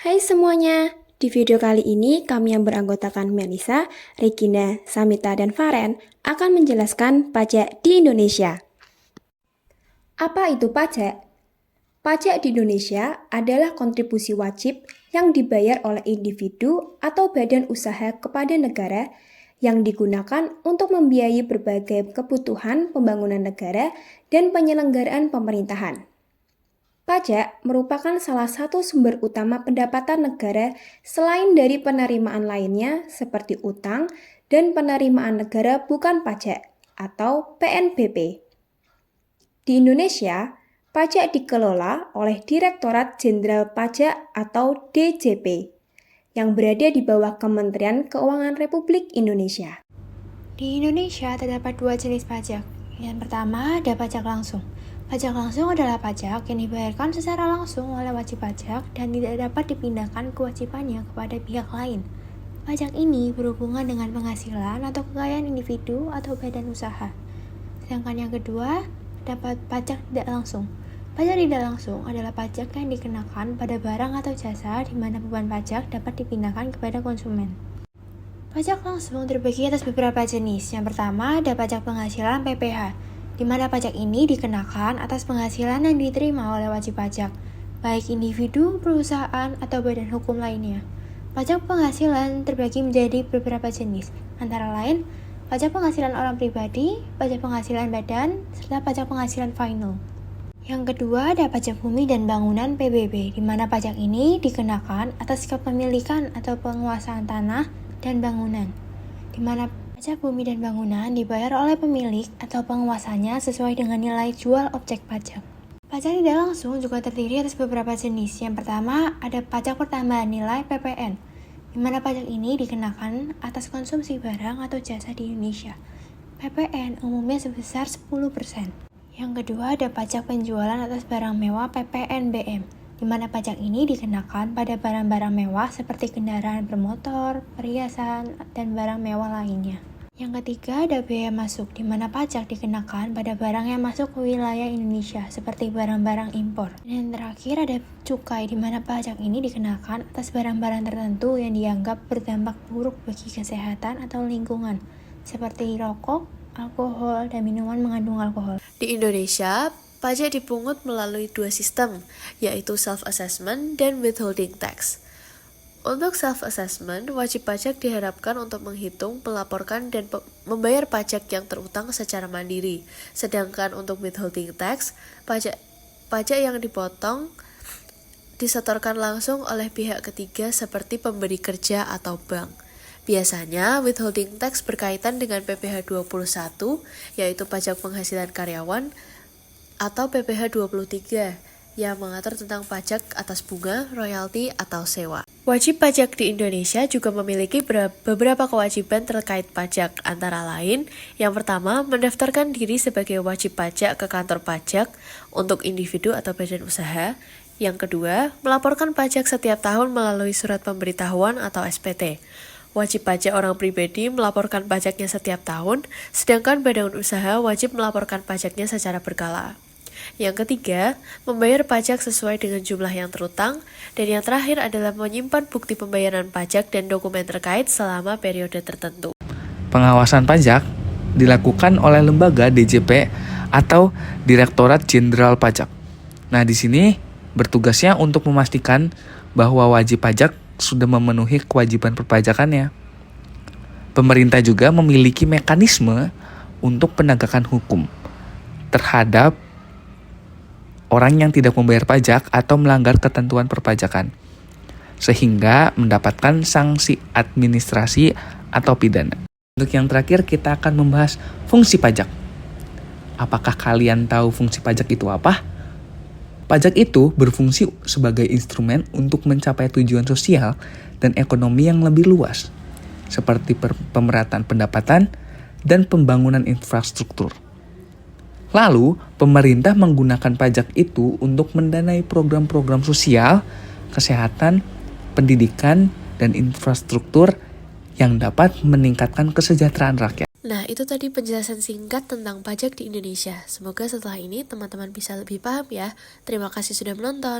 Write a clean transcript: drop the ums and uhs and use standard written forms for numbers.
Hai semuanya, di video kali ini kami yang beranggotakan Melisa, Regina, Samita, dan Faren akan menjelaskan pajak di Indonesia. Apa itu pajak? Pajak di Indonesia adalah kontribusi wajib yang dibayar oleh individu atau badan usaha kepada negara yang digunakan untuk membiayai berbagai kebutuhan pembangunan negara dan penyelenggaraan pemerintahan. Pajak merupakan salah satu sumber utama pendapatan negara selain dari penerimaan lainnya seperti utang dan penerimaan negara bukan pajak atau PNBP. Di Indonesia, pajak dikelola oleh Direktorat Jenderal Pajak atau DJP yang berada di bawah Kementerian Keuangan Republik Indonesia. Di Indonesia terdapat dua jenis pajak. Yang pertama ada pajak langsung. Pajak langsung adalah pajak yang dibayarkan secara langsung oleh wajib pajak dan tidak dapat dipindahkan kewajibannya kepada pihak lain. Pajak ini berhubungan dengan penghasilan atau kekayaan individu atau badan usaha. Sedangkan yang kedua, dapat pajak tidak langsung. Pajak tidak langsung adalah pajak yang dikenakan pada barang atau jasa di mana beban pajak dapat dipindahkan kepada konsumen. Pajak langsung terbagi atas beberapa jenis. Yang pertama ada pajak penghasilan PPh, di mana pajak ini dikenakan atas penghasilan yang diterima oleh wajib pajak, baik individu, perusahaan, atau badan hukum lainnya. Pajak penghasilan terbagi menjadi beberapa jenis, antara lain pajak penghasilan orang pribadi, pajak penghasilan badan, serta pajak penghasilan final. Yang kedua ada pajak bumi dan bangunan PBB, di mana pajak ini dikenakan atas kepemilikan atau penguasaan tanah dan bangunan, di mana pajak bumi dan bangunan dibayar oleh pemilik atau penguasanya sesuai dengan nilai jual objek pajak. Pajak tidak langsung juga terdiri atas beberapa jenis. Yang pertama ada pajak pertambahan nilai PPN, di mana pajak ini dikenakan atas konsumsi barang atau jasa di Indonesia. PPN umumnya sebesar 10%. Yang kedua ada pajak penjualan atas barang mewah PPNBM, di mana pajak ini dikenakan pada barang-barang mewah seperti kendaraan bermotor, perhiasan, dan barang mewah lainnya. Yang ketiga ada biaya masuk, di mana pajak dikenakan pada barang yang masuk ke wilayah Indonesia seperti barang-barang impor. Dan yang terakhir ada cukai, di mana pajak ini dikenakan atas barang-barang tertentu yang dianggap berdampak buruk bagi kesehatan atau lingkungan, seperti rokok, alkohol, dan minuman mengandung alkohol. Di Indonesia, pajak dipungut melalui dua sistem, yaitu self-assessment dan withholding tax. Untuk self-assessment, wajib pajak diharapkan untuk menghitung, melaporkan, dan membayar pajak yang terutang secara mandiri. Sedangkan untuk withholding tax, pajak yang dipotong disetorkan langsung oleh pihak ketiga seperti pemberi kerja atau bank. Biasanya, withholding tax berkaitan dengan PPh 21, yaitu pajak penghasilan karyawan, atau PPh 23, yang mengatur tentang pajak atas bunga, royalti, atau sewa. Wajib pajak di Indonesia juga memiliki beberapa kewajiban terkait pajak, antara lain, yang pertama, mendaftarkan diri sebagai wajib pajak ke kantor pajak untuk individu atau badan usaha. Yang kedua, melaporkan pajak setiap tahun melalui surat pemberitahuan atau SPT. Wajib pajak orang pribadi melaporkan pajaknya setiap tahun, sedangkan badan usaha wajib melaporkan pajaknya secara berkala. Yang ketiga, membayar pajak sesuai dengan jumlah yang terutang, dan yang terakhir adalah menyimpan bukti pembayaran pajak dan dokumen terkait selama periode tertentu. Pengawasan pajak dilakukan oleh lembaga DJP atau Direktorat Jenderal Pajak. Nah, di sini bertugasnya untuk memastikan bahwa wajib pajak sudah memenuhi kewajiban perpajakannya. Pemerintah juga memiliki mekanisme untuk penegakan hukum terhadap orang yang tidak membayar pajak atau melanggar ketentuan perpajakan, sehingga mendapatkan sanksi administrasi atau pidana. Untuk yang terakhir, kita akan membahas fungsi pajak. Apakah kalian tahu fungsi pajak itu apa? Pajak itu berfungsi sebagai instrumen untuk mencapai tujuan sosial dan ekonomi yang lebih luas, seperti pemerataan pendapatan dan pembangunan infrastruktur. Lalu, pemerintah menggunakan pajak itu untuk mendanai program-program sosial, kesehatan, pendidikan, dan infrastruktur yang dapat meningkatkan kesejahteraan rakyat. Nah, itu tadi penjelasan singkat tentang pajak di Indonesia. Semoga setelah ini teman-teman bisa lebih paham ya. Terima kasih sudah menonton.